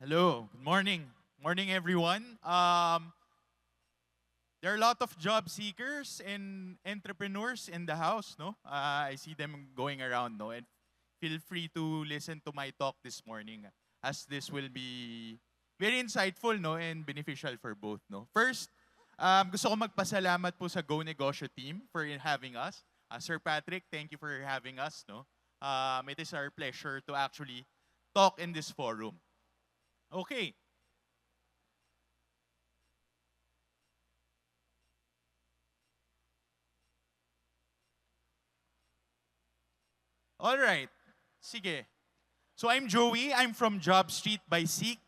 Hello, good morning. Morning, everyone. There are a lot of job seekers and entrepreneurs in the house, no? I see them going around, no? And feel free to listen to my talk this morning as this will be very insightful, no? And beneficial for both, no? First, gusto ko magpasalamat po sa Go Negosyo team for having us. Sir Patrick, thank you for having us, no? It is our pleasure to actually talk in this forum. Okay. All right. Sige. So I'm Joey. I'm from Job Street by Seek.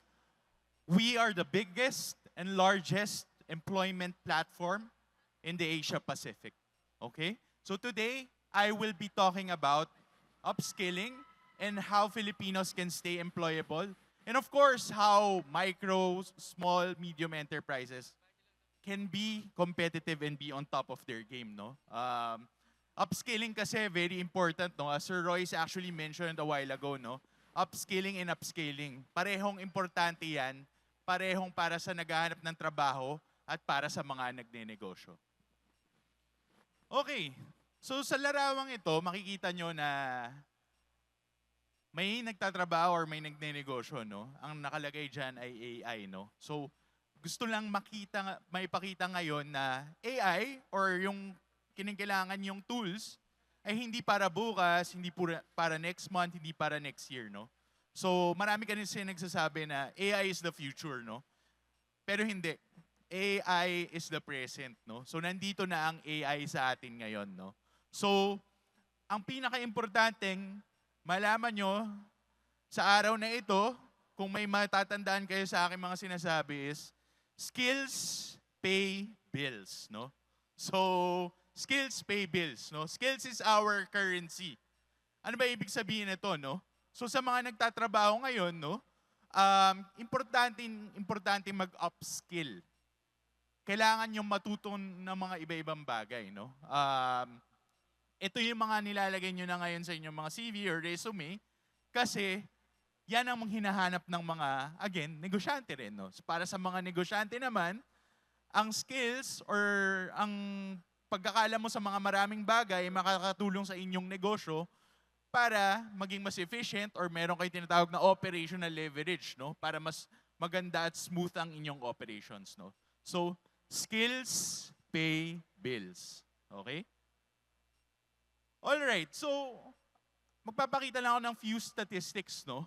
We are the biggest and largest employment platform in the Asia Pacific. Okay? So today, I will be talking about upskilling and how Filipinos can stay employable. And of course, how micro, small, medium enterprises can be competitive and be on top of their game, no? Upskilling kasi very important, no? As Sir Royce actually mentioned a while ago, no? Upskilling and upscaling. Parehong importante yan. Parehong para sa naghahanap ng trabaho at para sa mga nagnenegosyo. Okay. So sa larawang ito, makikita nyo na may nagtatrabaho or may nagnenegosyo, no? Ang nakalagay dyan ay AI, no? So, gusto lang maipakita ngayon na AI or yung kinakailangan yung tools ay hindi para bukas, hindi para next month, hindi para next year, no? So, marami kasi nagsasabi na AI is the future, no? Pero hindi. AI is the present, no? So, nandito na ang AI sa atin ngayon, no? So, ang pinaka-importanteng malaman nyo sa araw na ito, kung may matatandaan kayo sa aking mga sinasabi is, skills pay bills, no? So, skills pay bills, no? Skills is our currency. Ano ba ibig sabihin nito, no? So, sa mga nagtatrabaho ngayon, no? Importante mag-upskill. Kailangan yung matuto ng mga iba-ibang bagay, no? Ito yung mga nilalagay nyo na ngayon sa inyong mga CV or resume kasi yan ang hinahanap ng mga, again, negosyante rin. No? So para sa mga negosyante naman, ang skills or ang pagkakaalam mo sa mga maraming bagay makakatulong sa inyong negosyo para maging mas efficient or meron kayo tinatawag na operational leverage, no? Para mas maganda at smooth ang inyong operations. No? So, skills pay bills. Okay? Alright, so magpapakita lang ako ng few statistics, no?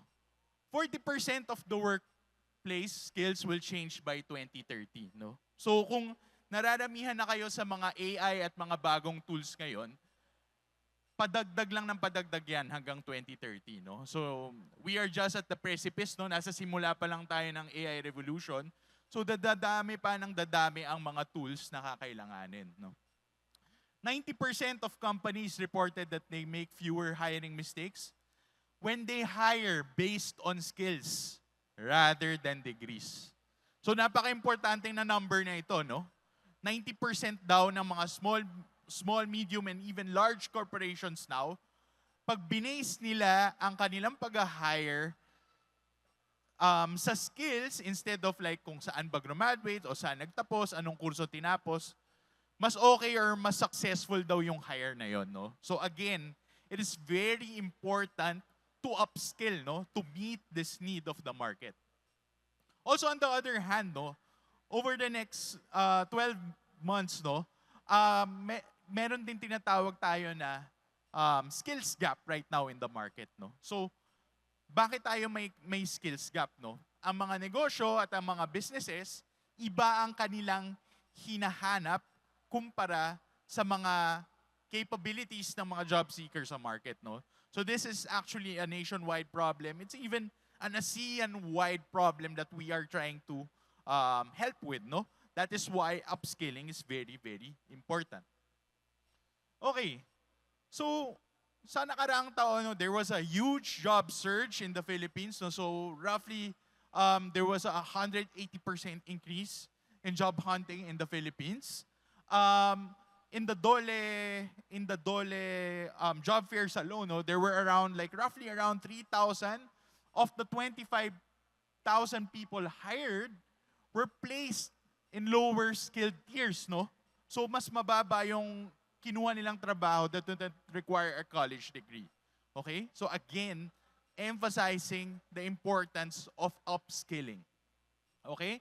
40% of the workplace skills will change by 2030, no? So kung nararamihan na kayo sa mga AI at mga bagong tools ngayon, padagdag lang ng padagdag yan hanggang 2030, no? So we are just at the precipice, no? Nasa simula pa lang tayo ng AI revolution. So dadami pa ng dadami ang mga tools na kakailanganin, no? 90% of companies reported that they make fewer hiring mistakes when they hire based on skills rather than degrees. So napaka-importante na number na ito, no? 90% daw ng mga small, medium, and even large corporations now, pag binase nila ang kanilang pag-hire sa skills instead of like kung saan ba graduate o saan nagtapos, anong kurso tinapos, mas okay or mas successful daw yung hire na yon, no? So again, it is very important to upskill, no? To meet this need of the market. Also on the other hand, no, over the next 12 months, no, meron din tinatawag tayo na skills gap right now in the market, no? So bakit tayo may skills gap, no? Ang mga negosyo at ang mga businesses, iba ang kanilang hinahanap kumpara sa mga capabilities ng mga job seekers sa market, no? So this is actually a nationwide problem. It's even an ASEAN-wide problem that we are trying to help with, no? That is why upskilling is very, very important. Okay. So, sa nakaraang taon, no, there was a huge job surge in the Philippines. No? So, roughly, there was a 180% increase in job hunting in the Philippines. In the Dole job fairs alone, no, there were roughly around 3,000 of the 25 people hired were placed in lower skilled tiers, no? So mas mababa yung kinuha nilang trabaho that don't require a college degree. Okay? So again, emphasizing the importance of upskilling. Okay?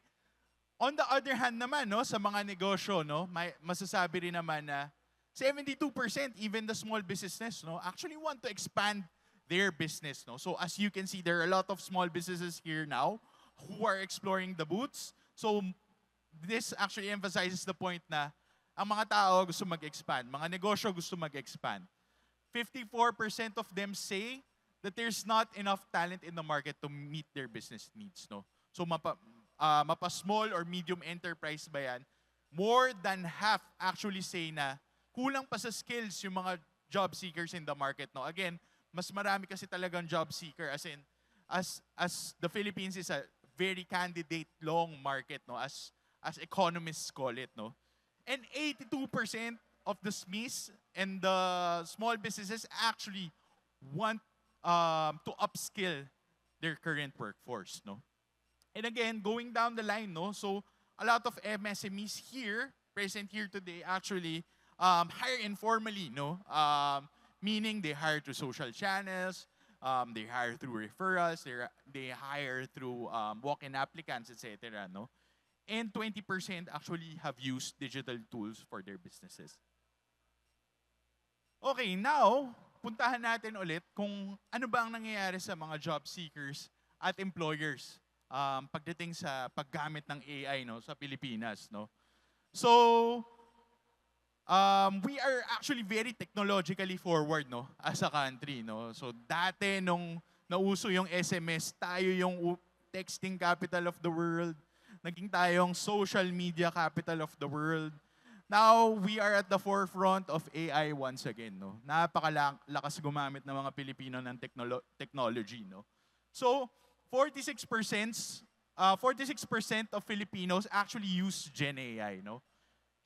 On the other hand naman, no, sa mga negosyo, no, masasabi rin naman na 72%, even the small businesses, no, actually want to expand their business. No? So as you can see, there are a lot of small businesses here now who are exploring the booths. So this actually emphasizes the point na ang mga tao gusto mag-expand, mga negosyo gusto mag-expand. 54% of them say that there's not enough talent in the market to meet their business needs. No? So mapa-small or medium enterprise ba yan, more than half actually say na kulang pa sa skills yung mga job seekers in the market. No? Again, mas marami kasi talagang job seeker as the Philippines is a very candidate long market, no, as economists call it, no. And 82% of the SMEs and the small businesses actually want to upskill their current workforce, no. And again, going down the line, no, so a lot of MSMEs here, present here today, actually hire informally, no, meaning they hire through social channels, they hire through referrals, they hire through walk-in applicants, etc. No? And 20% actually have used digital tools for their businesses. Okay, now, puntahan natin ulit kung ano ba ang nangyayari sa mga job seekers at employers pagdating sa paggamit ng AI, no, sa Pilipinas. No? So, we are actually very technologically forward, no, as a country, no. So dati nung nauso yung SMS, tayo yung texting capital of the world, naging tayong social media capital of the world. Now we are at the forefront of AI once again, no. Napakalakas gumamit ng mga Pilipino ng technology, no. So 46% of Filipinos actually use Gen AI, no.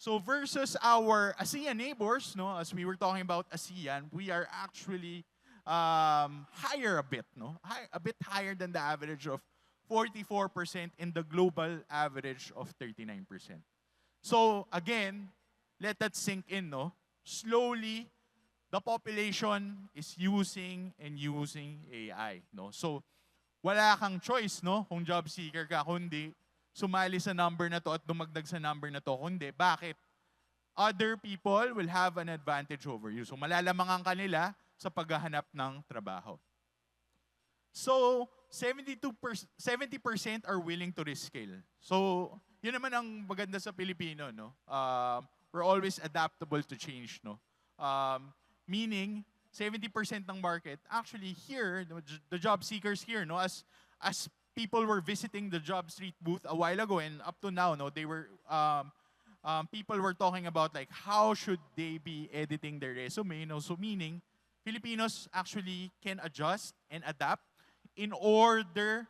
So versus our ASEAN neighbors, no, as we were talking about ASEAN, we are actually higher a bit, no, a bit higher than the average of 44% and the global average of 39%. So again, let that sink in, no. Slowly, the population is using AI, no. So wala kang choice, no, kung job seeker ka, kundi sumali sa number na to at dumagdag sa number na to. Kundi, bakit? Other people will have an advantage over you. So malalamang ang kanila sa paghahanap ng trabaho. So 70% are willing to rescale. So yun naman ang maganda sa Pilipino, no? We're always adaptable to change, no? Meaning 70% ng market actually here, the job seekers here, no, as people were visiting the job street booth a while ago, and up to now, no, they were people were talking about like how should they be editing their resume, no? So meaning Filipinos actually can adjust and adapt in order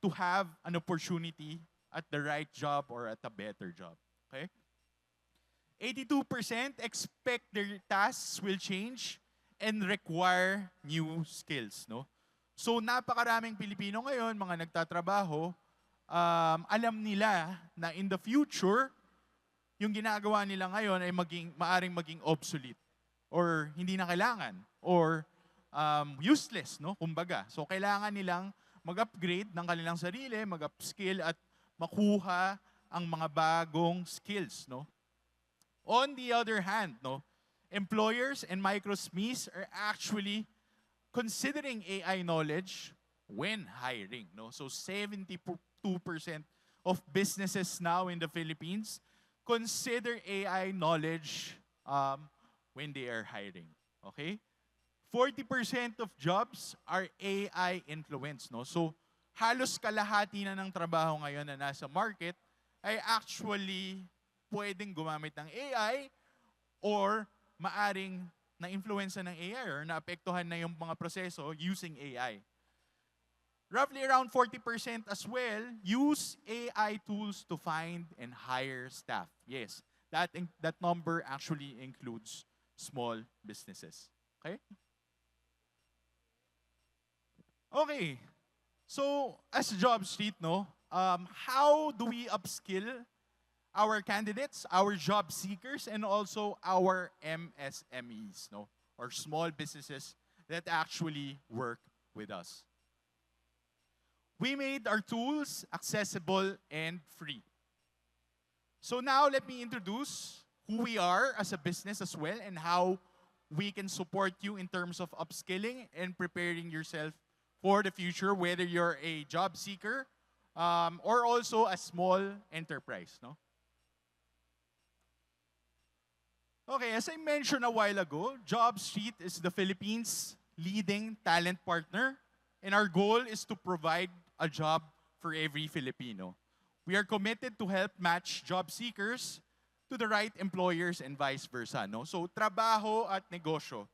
to have an opportunity at the right job or at a better job. Okay? 82% expect their tasks will change and require new skills, no? So napakaraming Pilipino ngayon, mga nagtatrabaho, alam nila na in the future, yung ginagawa nila ngayon ay maaring maging obsolete or hindi na kailangan or useless, no? Kumbaga. So kailangan nilang mag-upgrade ng kanilang sarili, mag-upskill at makuha ang mga bagong skills, no? On the other hand, no, employers and micro SMEs are actually considering AI knowledge when hiring, no? So 72% of businesses now in the Philippines consider AI knowledge when they are hiring. Okay? 40% of jobs are AI influenced, no? So halos kalahati na ng trabaho ngayon na nasa market ay actually pwedeng gumamit ng AI or maaring na-influensa ng AI or naapektuhan na yung mga proseso using AI. Roughly around 40% as well use AI tools to find and hire staff. Yes, that number actually includes small businesses. Okay? Okay. So, as JobStreet, no, how do we upskill our candidates, our job seekers, and also our MSMEs, no, or small businesses that actually work with us? We made our tools accessible and free. So now let me introduce who we are as a business as well and how we can support you in terms of upskilling and preparing yourself for the future, whether you're a job seeker or also a small enterprise. No? Okay, as I mentioned a while ago, JobStreet is the Philippines' leading talent partner, and our goal is to provide a job for every Filipino. We are committed to help match job seekers to the right employers and vice versa. No? So, trabaho at negosyo.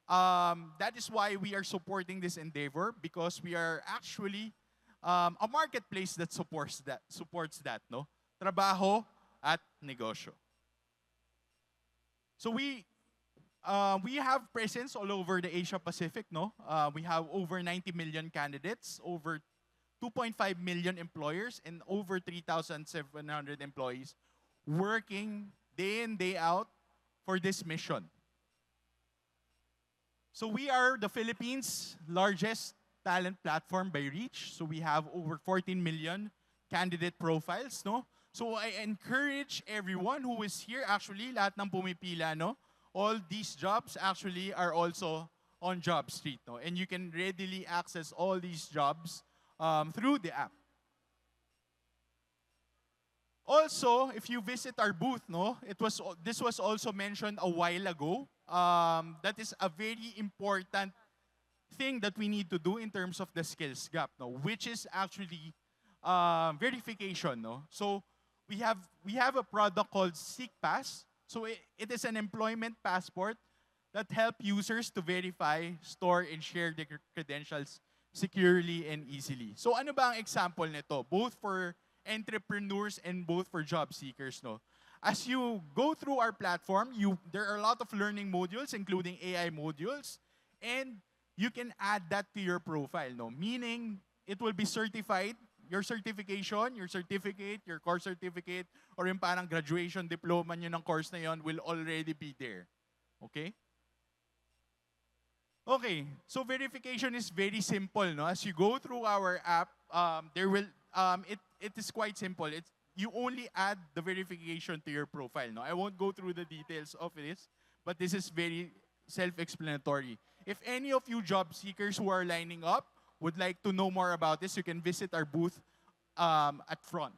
That is why we are supporting this endeavor because we are actually a marketplace that supports that. No? Trabaho at negosyo. So we have presence all over the Asia Pacific. No, we have over 90 million candidates, over 2.5 million employers, and over 3,700 employees working day in, day out for this mission. So we are the Philippines' largest talent platform by reach. So we have over 14 million candidate profiles, no? So I encourage everyone who is here, actually, lahat ng pumipila, no? All these jobs actually are also on JobStreet, no? And you can readily access all these jobs through the app. Also, if you visit our booth, no, this was also mentioned a while ago. That is a very important thing that we need to do in terms of the skills gap, no, which is actually verification, no. So we have a product called SeekPass. So it is an employment passport that help users to verify, store, and share their credentials securely and easily. So ano ba ang example nito? Both for entrepreneurs and both for job seekers, no? As you go through our platform, there are a lot of learning modules, including AI modules, and you can add that to your profile, no? Meaning, it will be certified, your certification, your certificate, your course certificate, or yung parang graduation diploma nyo ng course na yon will already be there. Okay? Okay, so verification is very simple, no? As you go through our app, it is quite simple. You only add the verification to your profile, no? I won't go through the details of this, but this is very self-explanatory. If any of you job seekers who are lining up would like to know more about this, you can visit our booth at front.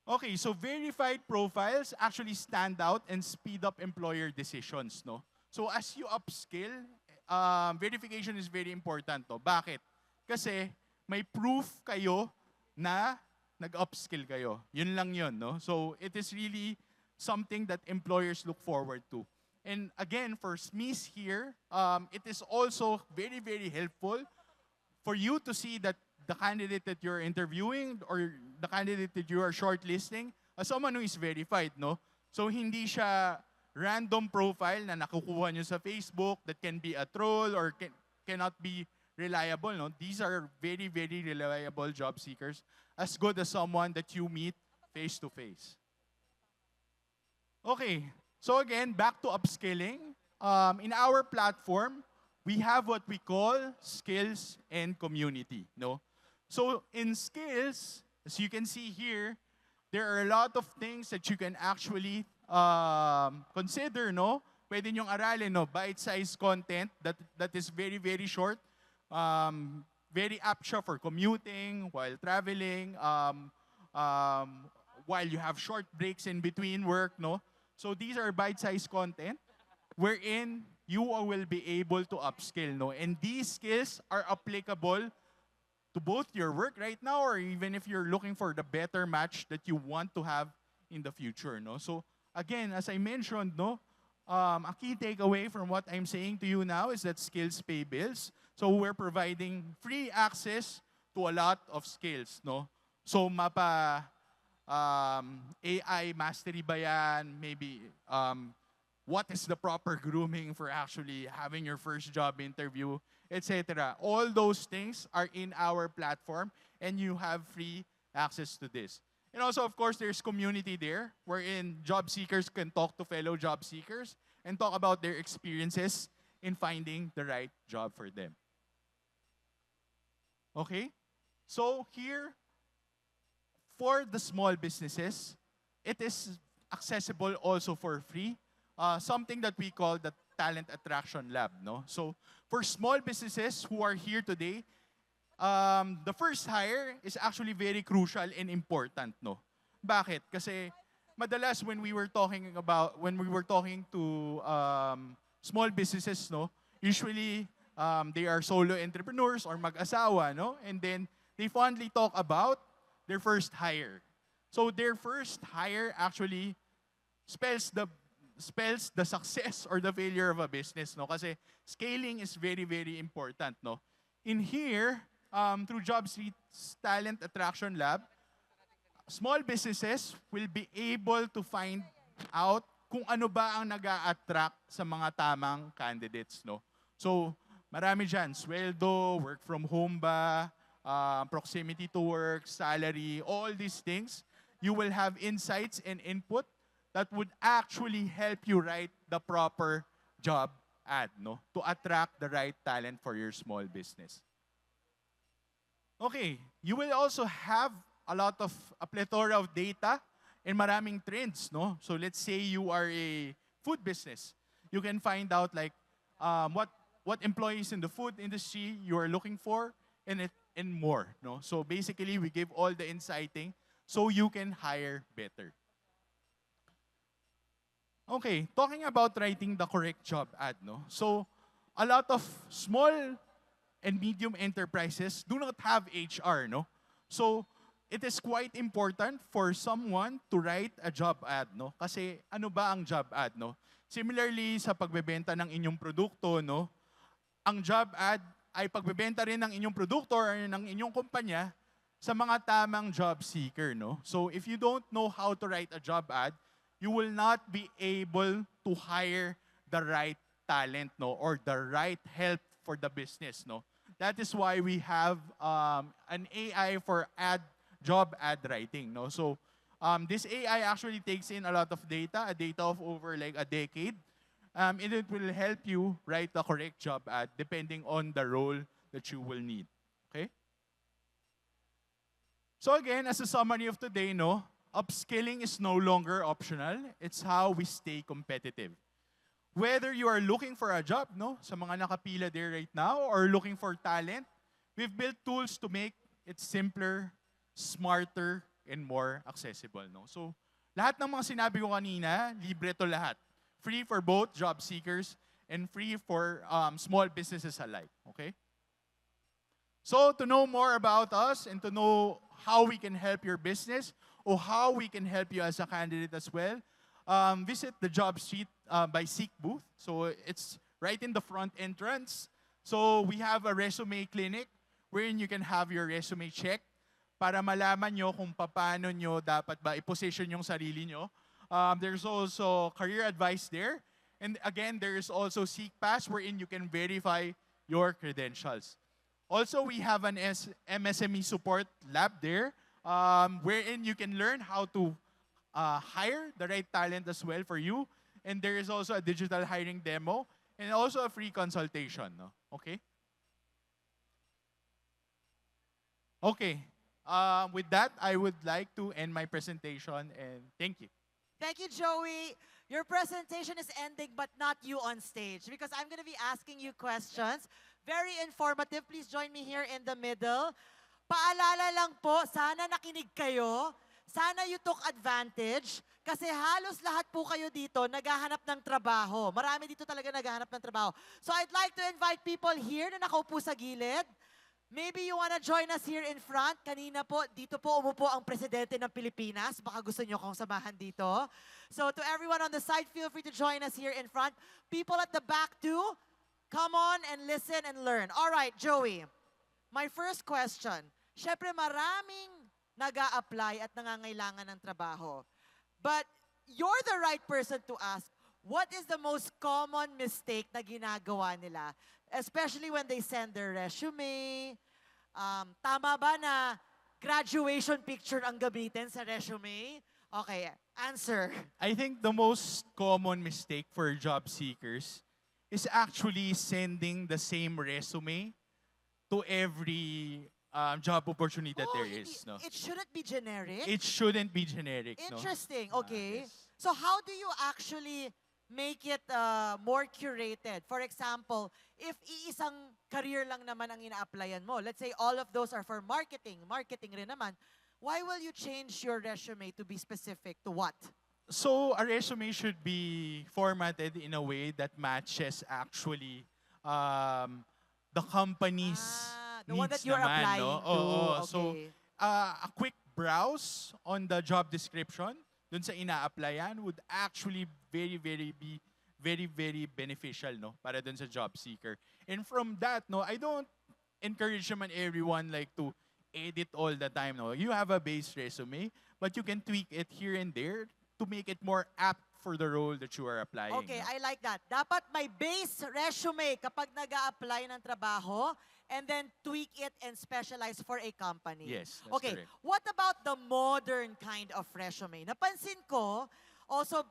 Okay, so verified profiles actually stand out and speed up employer decisions, no? So as you upskill, verification is very important, no? Bakit? Kasi may proof kayo na nag-upskill kayo. Yun lang yun, no? So it is really something that employers look forward to. And again, for SMEs here, it is also very, very helpful for you to see that the candidate that you're interviewing or the candidate that you are shortlisting as someone who is verified, no? So hindi siya random profile na nakukuha nyo sa Facebook that can be a troll or cannot be reliable, no? These are very, very reliable job seekers, as good as someone that you meet face to face. Okay, so again, back to upskilling. In our platform, we have what we call skills and community, no? So in skills, as you can see here, there are a lot of things that you can actually consider, no? Pwede nyong aralin, no? Bite-sized content that is very, very short. Very apt siya for commuting, while traveling, while you have short breaks in between work, no? So these are bite-sized content wherein you will be able to upskill, no? And these skills are applicable to both your work right now or even if you're looking for the better match that you want to have in the future, no? So again, as I mentioned, no, a key takeaway from what I'm saying to you now is that skills pay bills. So we're providing free access to a lot of skills, no? So AI mastery ba yan? Maybe what is the proper grooming for actually having your first job interview etc. All those things are in our platform and you have free access to this. And also, of course, there's community there wherein job seekers can talk to fellow job seekers and talk about their experiences in finding the right job for them. Okay? So here, for the small businesses, it is accessible also for free. Something that we call the Talent Attraction Lab. No? So for small businesses who are here today, the first hire is actually very crucial and important. No? Bakit? Kasi madalas when we were talking to small businesses, no, usually they are solo entrepreneurs or mag-asawa, no, and then they fondly talk about their first hire. So their first hire actually spells the success or the failure of a business, no, kasi scaling is very very important, no. In here, through JobStreet's Talent Attraction Lab, small businesses will be able to find out kung ano ba ang nag-a-attract sa mga tamang candidates, no? So, marami dyan, sweldo, work from home ba, proximity to work, salary, all these things. You will have insights and input that would actually help you write the proper job ad, no? To attract the right talent for your small business. Okay, you will also have a plethora of data and maraming trends, no? So let's say you are a food business. You can find out like what employees in the food industry you are looking for and more, no? So basically, we give all the insighting so you can hire better. Okay, talking about writing the correct job ad, no? So a lot of small and medium enterprises do not have HR, no? So it is quite important for someone to write a job ad, no? Kasi ano ba ang job ad, no? Similarly sa pagbebenta ng inyong produkto, no? Ang job ad ay pagbebenta rin ng inyong produkto or ng inyong kumpanya sa mga tamang job seeker, no? So if you don't know how to write a job ad, you will not be able to hire the right talent, no? Or the right help for the business, no? That is why we have an AI for job ad writing, no? So this AI actually takes in a lot of data of over like a decade. And it will help you write the correct job ad depending on the role that you will need. Okay? So again, as a summary of today, no, upskilling is no longer optional. It's how we stay competitive. Whether you are looking for a job, no, sa mga nakapila there right now, or looking for talent, we've built tools to make it simpler, smarter, and more accessible, no? So, lahat ng mga sinabi ko kanina, libre to lahat. Free for both job seekers and free for small businesses alike, okay? So, to know more about us and to know how we can help your business or how we can help you as a candidate as well, visit the JobStreet by Seek booth. So it's right in the front entrance. So we have a resume clinic wherein you can have your resume checked para malaman nyo kung paano nyo dapat ba i-position yung sarili nyo. There's also career advice there. And again, there's also SeekPass wherein you can verify your credentials. Also, we have an MSME support lab there wherein you can learn how to hire the right talent as well for you. And there is also a digital hiring demo and also a free consultation. No? Okay? Okay. With that, I would like to end my presentation and thank you. Thank you, Joey. Your presentation is ending, but not you on stage, because I'm going to be asking you questions. Very informative. Please join me here in the middle. Paalala lang po, sana nakinig kayo. Sana you took advantage. Kasi halos lahat po kayo dito naghahanap ng trabaho. Marami dito talaga naghahanap ng trabaho. So I'd like to invite people here na nakaupo sa gilid. Maybe you wanna join us here in front. Kanina po, dito po umupo ang presidente ng Pilipinas. Baka gusto nyo kong samahan dito. So to everyone on the side, feel free to join us here in front. People at the back too, come on and listen and learn. All right, Joey. My first question. Syempre maraming nag-a-apply at nangangailangan ng trabaho. But you're the right person to ask, what is the most common mistake na ginagawa nila? especially when they send their resume. Tama ba na graduation picture ang gamitin sa resume? Okay, answer. I think the most common mistake for job seekers is actually sending the same resume to every job opportunity that there is. No? It shouldn't be generic? It shouldn't be generic. Interesting, No? okay. Yes. So how do you actually make it more curated? For example, if iisang career lang naman ang ina-applyan mo, let's say all of those are for marketing rin naman, why will you change your resume to be specific to what? So a resume should be formatted in a way that matches actually the company's The one needs that you're naman, applying no? to. Oo. Okay. So a quick browse on the job description dun sa ina-applyan would actually be very beneficial, no, para dun sa job seeker. And from that, no, I don't encourage naman everyone like to edit all the time, no. You have a base resume, but you can tweak it here and there to make it more apt for the role that you are applying. Okay, no? I like that. Dapat may base resume kapag nag-a-apply ng trabaho and then tweak it and specialize for a company. Yes, that's Okay, correct. what about the modern kind of resume? Napansin ko, also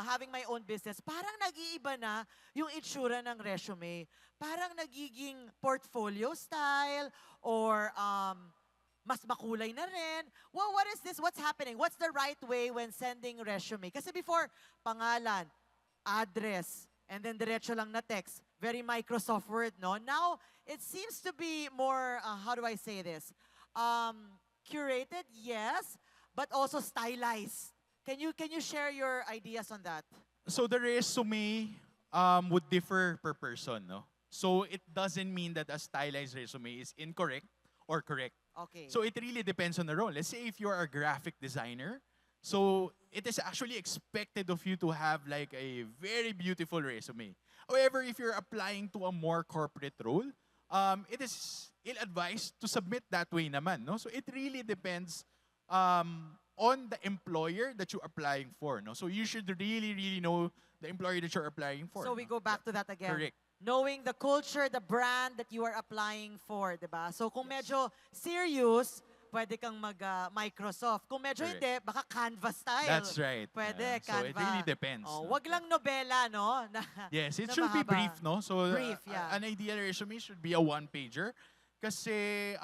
having my own business, parang nag-iiba na yung itsura ng resume. Parang nagiging portfolio style or mas makulay na rin. Well, what is this? What's happening? What's the right way when sending resume? Kasi before, pangalan, address, and then diretso lang na text. Very Microsoft Word, no? Now, it seems to be more, how do I say this? Curated, yes, but also stylized. Can you share your ideas on that? So the resume would differ per person, no? So it doesn't mean that a stylized resume is incorrect or correct. Okay. So it really depends on the role. Let's say if you're a graphic designer, so it is actually expected of you to have like a very beautiful resume. However, if you're applying to a more corporate role, it is ill-advised to submit that way naman, no? So it really depends on the employer that you're applying for, no? So you should really know the employer that you're applying for. So we no? go back to that again. Correct. Knowing the culture, the brand that you are applying for, di ba? So kung medyo serious, pwede kang mag-Microsoft. Kung medyo Correct. hindi, baka Canva style. That's right. Pwede, Yeah. So Canva. it really depends. Oh, no? wag lang nobela, no? Yes, it na should be mahaba. brief, no? So Brief, yeah. an ideal resume should be a one-pager. Kasi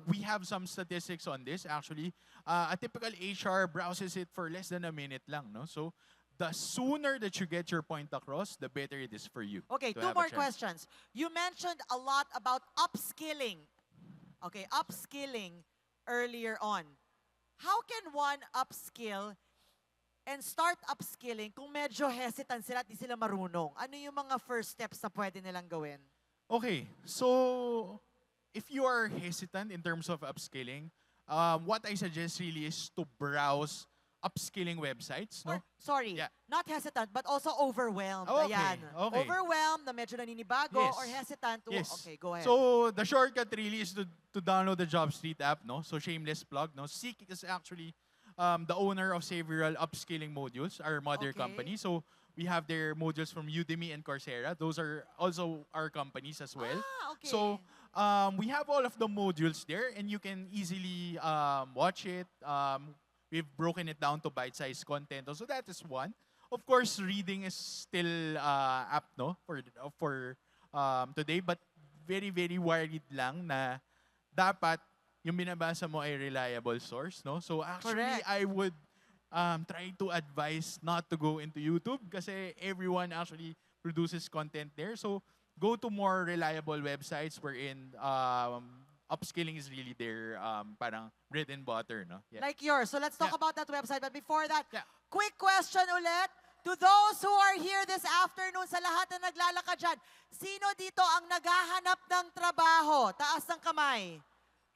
we have some statistics on this actually. A typical HR browses it for less than a minute lang, no? So the sooner that you get your point across, the better it is for you. Okay, to two have a more chance. questions. You mentioned a lot about upskilling. Okay, upskilling earlier on. How can one upskill and start upskilling kung medyo hesitant sila at di sila marunong? Ano yung mga first steps na pwede nilang gawin? Okay, so if you are hesitant in terms of upskilling, what I suggest really is to browse upskilling websites, no? Or, sorry, Yeah. not hesitant, but also overwhelmed. Okay, Ayan. okay. Overwhelmed, na medyo naninibago, Yes. or hesitant. To, Yes. Okay, go ahead. So the shortcut really is to download the JobStreet app, no? So shameless plug, no? Seek is actually the owner of several upskilling modules, our mother Okay. company. So we have their modules from Udemy and Coursera. Those are also our companies as well. Ah, okay. So we have all of the modules there, and you can easily watch it. We've broken it down to bite-sized content. So that is one. Of course, reading is still apt, no, for today. But very worried lang na dapat yung binabasa mo ay reliable source, no? So actually, Correct. I would try to advise not to go into YouTube kasi everyone actually produces content there. So go to more reliable websites wherein upskilling is really their parang bread and butter, no? Yeah. Like yours. So let's talk Yeah. about that website. But before that, Yeah. quick question ulit. To those who are here this afternoon, sa lahat na naglalakad dyan, sino dito ang naghahanap ng trabaho? Taas ng kamay.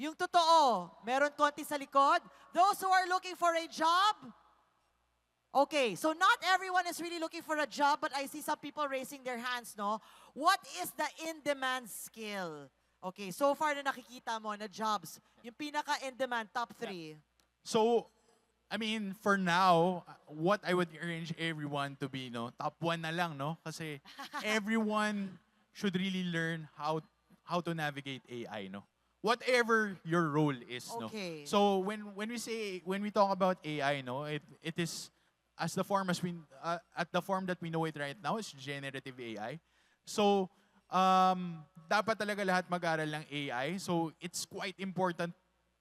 Yung totoo, meron konti sa likod. Those who are looking for a job? Okay, so not everyone is really looking for a job, but I see some people raising their hands, no? What is the in-demand skill? Okay, so far na nakikita mo na jobs, yung pinaka-in-demand, top 3. So, I mean, for now, what I would urge everyone to be, no, top 1 na lang, no? Kasi everyone should really learn how to navigate AI, no? Whatever your role is, no? Okay. So when we talk about AI, no, it is as the form as we at the form that we know it right now is generative AI. So dapat talaga lahat mag-aral ng AI. So it's quite important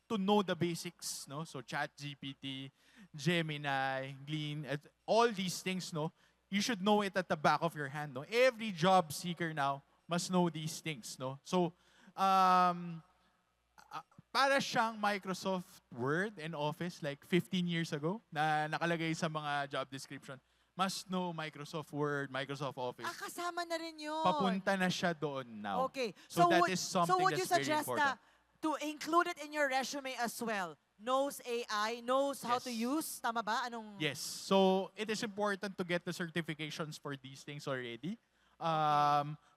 to know the basics, no? So ChatGPT, Gemini, Glean, all these things, no? You should know it at the back of your hand, no? Every job seeker now must know these things, no? So para siyang Microsoft Word and Office like 15 years ago na nakalagay sa mga job description. Must know Microsoft Word, Microsoft Office. Kasama na rin yun. Papunta na siya doon now. Okay. So that is something would you that's very suggest important. to include it in your resume as well? Knows AI, knows how Yes. to use. Tama ba? Anong... Yes. So it is important to get the certifications for these things already.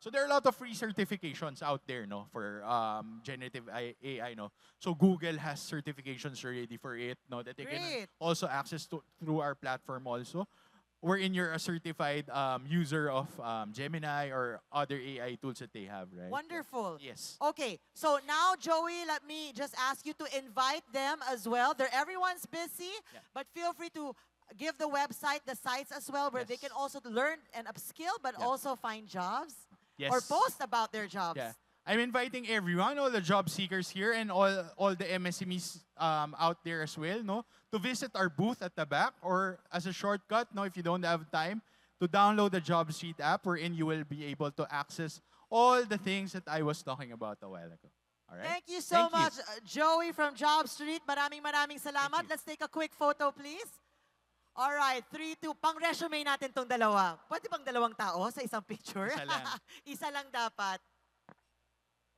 So there are a lot of free certifications out there, no, for generative AI, no. So Google has certifications already for it, no, that they can Great. also access to through our platform also. Wherein you're a certified user of Gemini or other AI tools that they have, right? Wonderful. Yes. Okay, so now, Joey, let me just ask you to invite them as well. Everyone's busy, Yeah. but feel free to give the website, the sites as well, where they Yes. can also learn and upskill, but Yeah. also find jobs Yes. or post about their jobs. Yeah. I'm inviting everyone, all the job seekers here and all the MSMEs out there as well, no, to visit our booth at the back, or as a shortcut, no, if you don't have time, to download the Job Street app, wherein you will be able to access all the things that I was talking about a while ago. All right? Thank you so Thank you. much, Joey from Job Street. Maraming salamat. you. Let's take a quick photo, please. All right, 3, 2. Pang-resume natin tong dalawa. Pwede bang dalawang tao sa isang picture? Isa lang. Isa lang dapat.